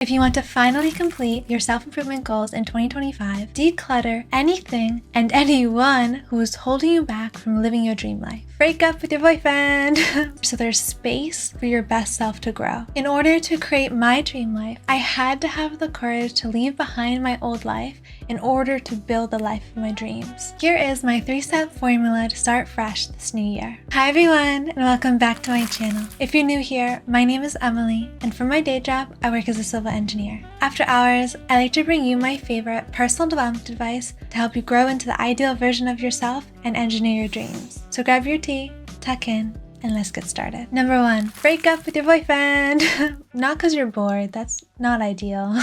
If you want to finally complete your self-improvement goals in 2025, declutter anything and anyone who is holding you back from living your dream life. Break up with your boyfriend so there's space for your best self to grow. In order to create my dream life, I had to have the courage to leave behind my old life in order to build the life of my dreams. Here is my 3-step formula to start fresh this new year. Hi everyone, and welcome back to my channel. If you're new here, my name is Emily, and for my day job, I work as a civil engineer. After hours, I like to bring you my favorite personal development advice to help you grow into the ideal version of yourself and engineer your dreams. So grab your tea, tuck in, and let's get started. Number 1, break up with your boyfriend. Not because you're bored, that's not ideal,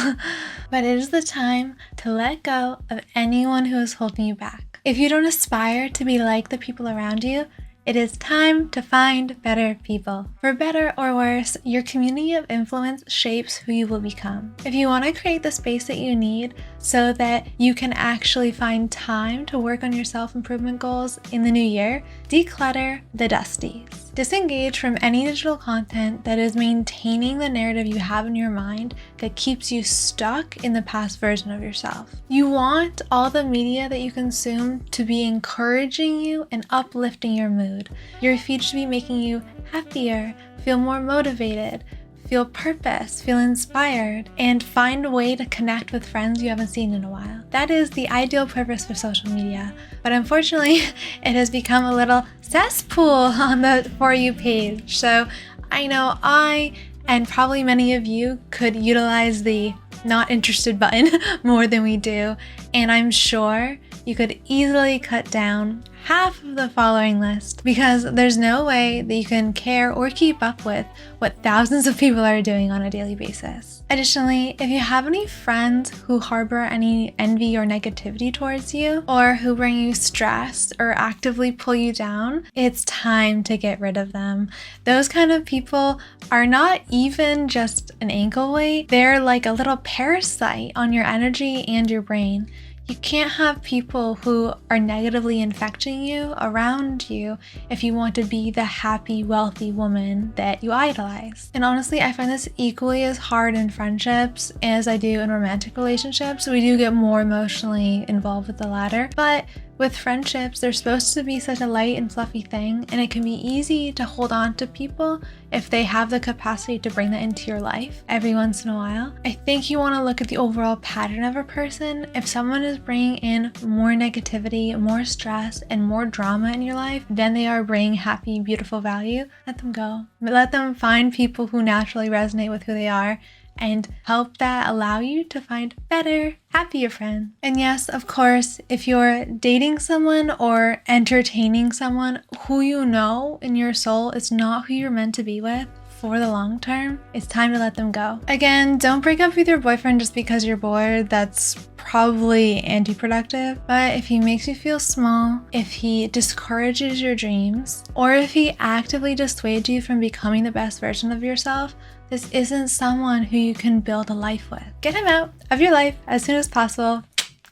but it is the time to let go of anyone who is holding you back. If you don't aspire to be like the people around you, it is time to find better people. For better or worse, your community of influence shapes who you will become. If you want to create the space that you need so that you can actually find time to work on your self-improvement goals in the new year, declutter the dusties. Disengage from any digital content that is maintaining the narrative you have in your mind that keeps you stuck in the past version of yourself. You want all the media that you consume to be encouraging you and uplifting your mood. Your feed should be making you happier, feel more motivated, feel purpose, feel inspired, and find a way to connect with friends you haven't seen in a while. That is the ideal purpose for social media, but unfortunately, it has become a little cesspool on the For You page. So I know I, and probably many of you, could utilize the not interested button more than we do, and I'm sure you could easily cut down half of the following list because there's no way that you can care or keep up with what thousands of people are doing on a daily basis. Additionally, if you have any friends who harbor any envy or negativity towards you, or who bring you stress or actively pull you down, it's time to get rid of them. Those kind of people are not even just an ankle weight, they're like a little parasite on your energy and your brain. You can't have people who are negatively infecting you around you if you want to be the happy, wealthy woman that you idolize. And honestly, I find this equally as hard in friendships as I do in romantic relationships. We do get more emotionally involved with the latter, but with friendships, they're supposed to be such a light and fluffy thing, and it can be easy to hold on to people if they have the capacity to bring that into your life every once in a while. I think you want to look at the overall pattern of a person. If someone is bringing in more negativity, more stress, and more drama in your life than they are bringing happy, beautiful value, let them go. Let them find people who naturally resonate with who they are, and help that allow you to find better, happier friends. And yes, of course, if you're dating someone or entertaining someone who you know in your soul is not who you're meant to be with for the long term, it's time to let them go. Again, don't break up with your boyfriend just because you're bored. That's probably anti-productive. But if he makes you feel small, if he discourages your dreams, or if he actively dissuades you from becoming the best version of yourself, this isn't someone who you can build a life with. Get him out of your life as soon as possible.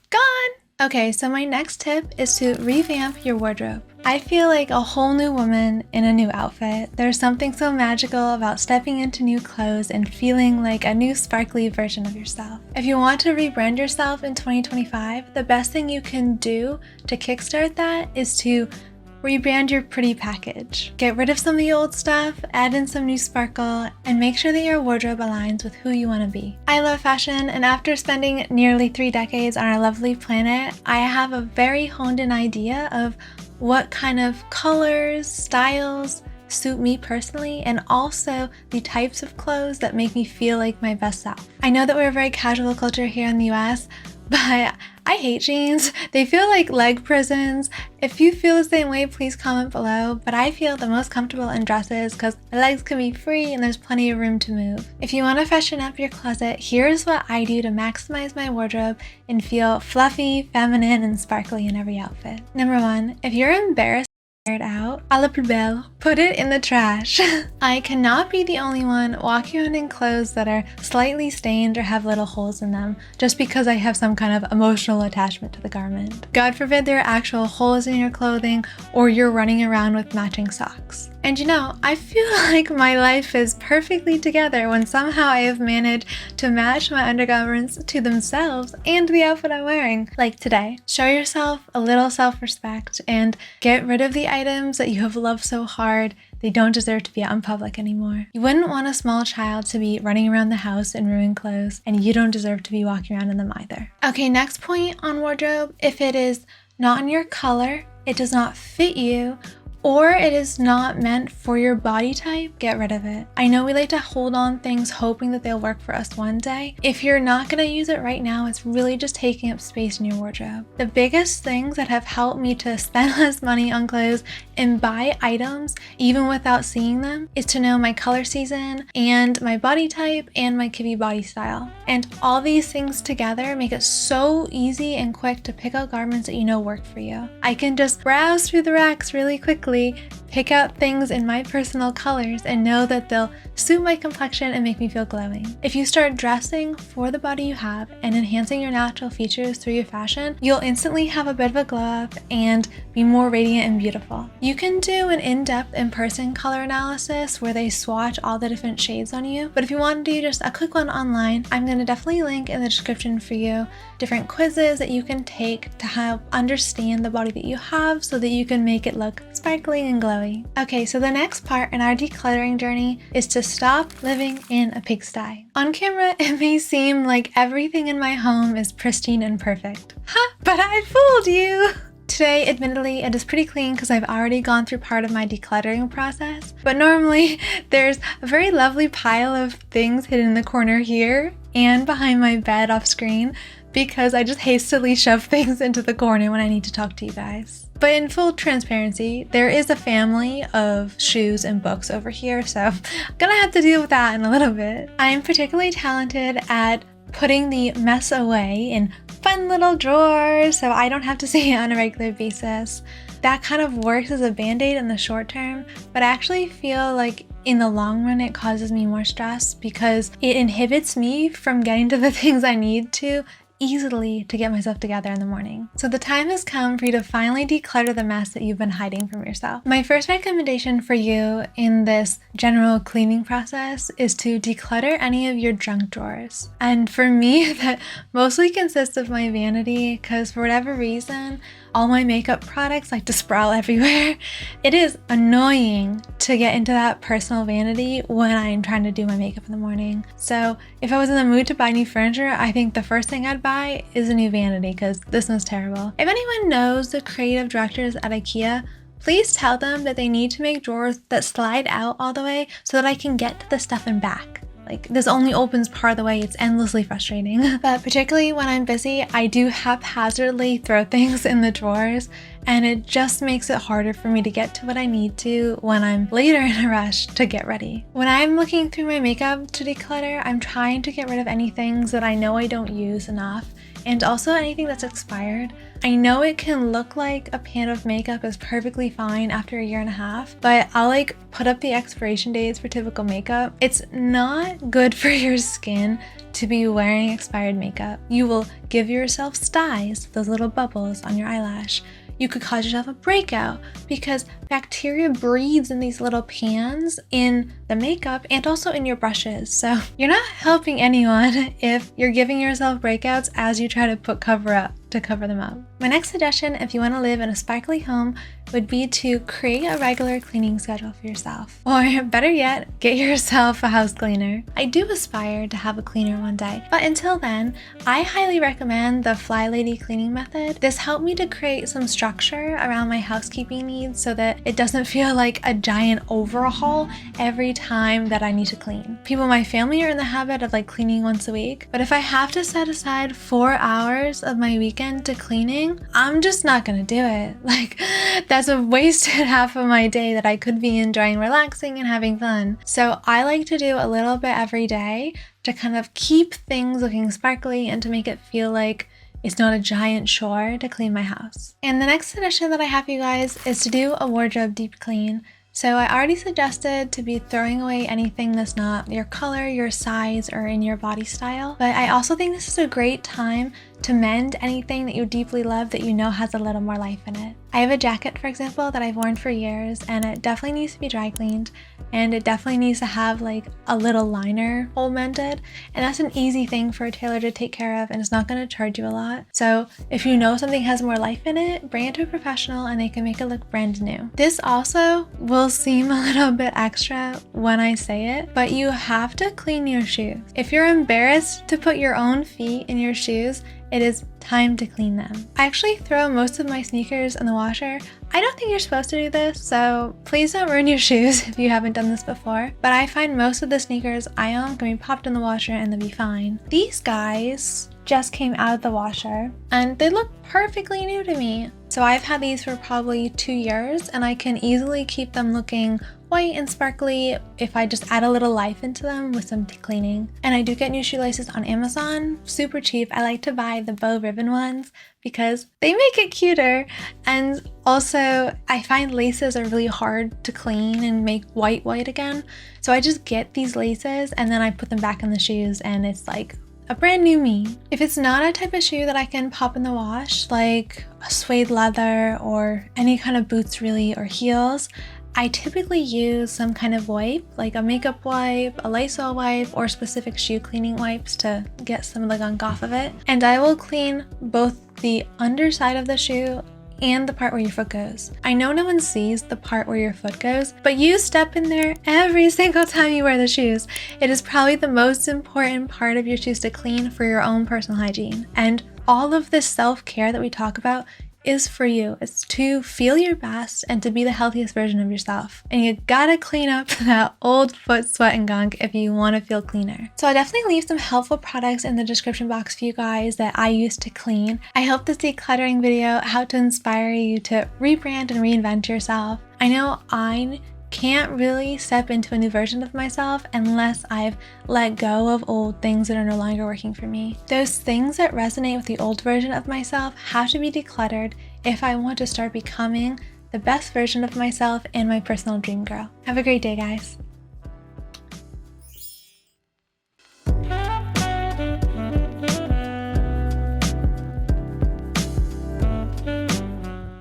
Gone! Okay, so my next tip is to revamp your wardrobe. I feel like a whole new woman in a new outfit. There's something so magical about stepping into new clothes and feeling like a new sparkly version of yourself. If you want to rebrand yourself in 2025, the best thing you can do to kickstart that is to rebrand your pretty package. Get rid of some of the old stuff, add in some new sparkle, and make sure that your wardrobe aligns with who you want to be. I love fashion, and after spending nearly 3 decades on our lovely planet, I have a very honed in idea of what kind of colors, styles suit me personally, and also the types of clothes that make me feel like my best self. I know that we're a very casual culture here in the US, but I hate jeans. They feel like leg prisons. If you feel the same way, please comment below, but I feel the most comfortable in dresses because my legs can be free and there's plenty of room to move. If you want to freshen up your closet, here's what I do to maximize my wardrobe and feel fluffy, feminine, and sparkly in every outfit. Number 1, if you're embarrassed it out, à la poubelle, put it in the trash. I cannot be the only one walking around in clothes that are slightly stained or have little holes in them just because I have some kind of emotional attachment to the garment. God forbid there are actual holes in your clothing or you're running around with matching socks. And you know, I feel like my life is perfectly together when somehow I have managed to match my undergarments to themselves and the outfit I'm wearing. Like today, show yourself a little self-respect and get rid of the items that you have loved so hard. They don't deserve to be out in public anymore. You wouldn't want a small child to be running around the house in ruined clothes, and you don't deserve to be walking around in them either. Okay, next point on wardrobe. If it is not in your color, it does not fit you, or it is not meant for your body type, get rid of it. I know we like to hold on things hoping that they'll work for us one day. If you're not gonna use it right now, it's really just taking up space in your wardrobe. The biggest things that have helped me to spend less money on clothes and buy items even without seeing them is to know my color season and my body type and my Kivy body style. And all these things together make it so easy and quick to pick out garments that you know work for you. I can just browse through the racks really quickly, pick out things in my personal colors, and know that they'll suit my complexion and make me feel glowing. If you start dressing for the body you have and enhancing your natural features through your fashion, you'll instantly have a bit of a glow up and be more radiant and beautiful. You can do an in-depth in-person color analysis where they swatch all the different shades on you, but if you want to do just a quick one online, I'm going to definitely link in the description for you different quizzes that you can take to help understand the body that you have so that you can make it look sparkly and glowy. Okay, so the next part in our decluttering journey is to stop living in a pigsty. On camera, it may seem like everything in my home is pristine and perfect. Ha! But I fooled you! Today, admittedly, it is pretty clean because I've already gone through part of my decluttering process, but normally there's a very lovely pile of things hidden in the corner here and behind my bed off screen because I just hastily shove things into the corner when I need to talk to you guys. But in full transparency, there is a family of shoes and books over here, so I'm gonna have to deal with that in a little bit. I'm particularly talented at putting the mess away in fun little drawers so I don't have to see it on a regular basis. That kind of works as a band-aid in the short term, but I actually feel like in the long run it causes me more stress because it inhibits me from getting to the things I need to easily to get myself together in the morning. So the time has come for you to finally declutter the mess that you've been hiding from yourself. My first recommendation for you in this general cleaning process is to declutter any of your junk drawers. And for me, that mostly consists of my vanity because for whatever reason, all my makeup products like to sprawl everywhere. It is annoying to get into that personal vanity when I'm trying to do my makeup in the morning. So if I was in the mood to buy new furniture, I think the first thing I'd buy is a new vanity because this one's terrible. If anyone knows the creative directors at IKEA, please tell them that they need to make drawers that slide out all the way so that I can get to the stuff and back. Like, this only opens part of the way. It's endlessly frustrating. But particularly when I'm busy, I do haphazardly throw things in the drawers, and it just makes it harder for me to get to what I need to when I'm later in a rush to get ready. When I'm looking through my makeup to declutter, I'm trying to get rid of any things that I know I don't use enough, and also anything that's expired. I know it can look like a pan of makeup is perfectly fine after a year and a half, but I'll like put up the expiration dates for typical makeup. It's not good for your skin to be wearing expired makeup. You will give yourself styes, those little bubbles on your eyelash. You could cause yourself a breakout because bacteria breeds in these little pans in the makeup and also in your brushes. So you're not helping anyone if you're giving yourself breakouts as you try to put cover up to cover them up. My next suggestion, if you want to live in a sparkly home, would be to create a regular cleaning schedule for yourself. Or better yet, get yourself a house cleaner. I do aspire to have a cleaner one day, but until then, I highly recommend the Fly Lady cleaning method. This helped me to create some structure around my housekeeping needs so that it doesn't feel like a giant overhaul every time that I need to clean. People in my family are in the habit of like cleaning once a week, but if I have to set aside 4 hours of my weekend to cleaning, I'm just not gonna do it. Like, that's a wasted half of my day that I could be enjoying relaxing and having fun. So I like to do a little bit every day to kind of keep things looking sparkly and to make it feel like it's not a giant chore to clean my house. And the next suggestion that I have for you guys is to do a wardrobe deep clean. So I already suggested to be throwing away anything that's not your color, your size, or in your body style. But I also think this is a great time to mend anything that you deeply love that you know has a little more life in it. I have a jacket, for example, that I've worn for years, and it definitely needs to be dry cleaned, and it definitely needs to have like a little liner hole mended, and that's an easy thing for a tailor to take care of, and it's not going to charge you a lot. So if you know something has more life in it, bring it to a professional and they can make it look brand new. This also will seem a little bit extra when I say it, but you have to clean your shoes. If you're embarrassed to put your own feet in your shoes, it is time to clean them. I actually throw most of my sneakers in the washer. I don't think you're supposed to do this, so please don't ruin your shoes if you haven't done this before. But I find most of the sneakers I own can be popped in the washer and they'll be fine. These guys just came out of the washer and they look perfectly new to me. So I've had these for probably 2 years and I can easily keep them looking white and sparkly if I just add a little life into them with some cleaning. And I do get new shoelaces on Amazon, super cheap. I like to buy the bow ribbon ones because they make it cuter. And also I find laces are really hard to clean and make white again. So I just get these laces and then I put them back in the shoes and it's like a brand new me. If it's not a type of shoe that I can pop in the wash, like a suede leather or any kind of boots really, or heels, I typically use some kind of wipe, like a makeup wipe, a Lysol wipe, or specific shoe cleaning wipes to get some of the gunk off of it. And I will clean both the underside of the shoe and the part where your foot goes. I know no one sees the part where your foot goes, but you step in there every single time you wear the shoes. It is probably the most important part of your shoes to clean for your own personal hygiene. And all of this self-care that we talk about is for you. It's to feel your best and to be the healthiest version of yourself. And you gotta clean up that old foot sweat and gunk if you want to feel cleaner. So I'll definitely leave some helpful products in the description box for you guys that I use to clean. I hope this decluttering video helped to inspire you to rebrand and reinvent yourself. I know I can't really step into a new version of myself unless I've let go of old things that are no longer working for me. Those things that resonate with the old version of myself have to be decluttered if I want to start becoming the best version of myself and my personal dream girl. Have a great day, guys.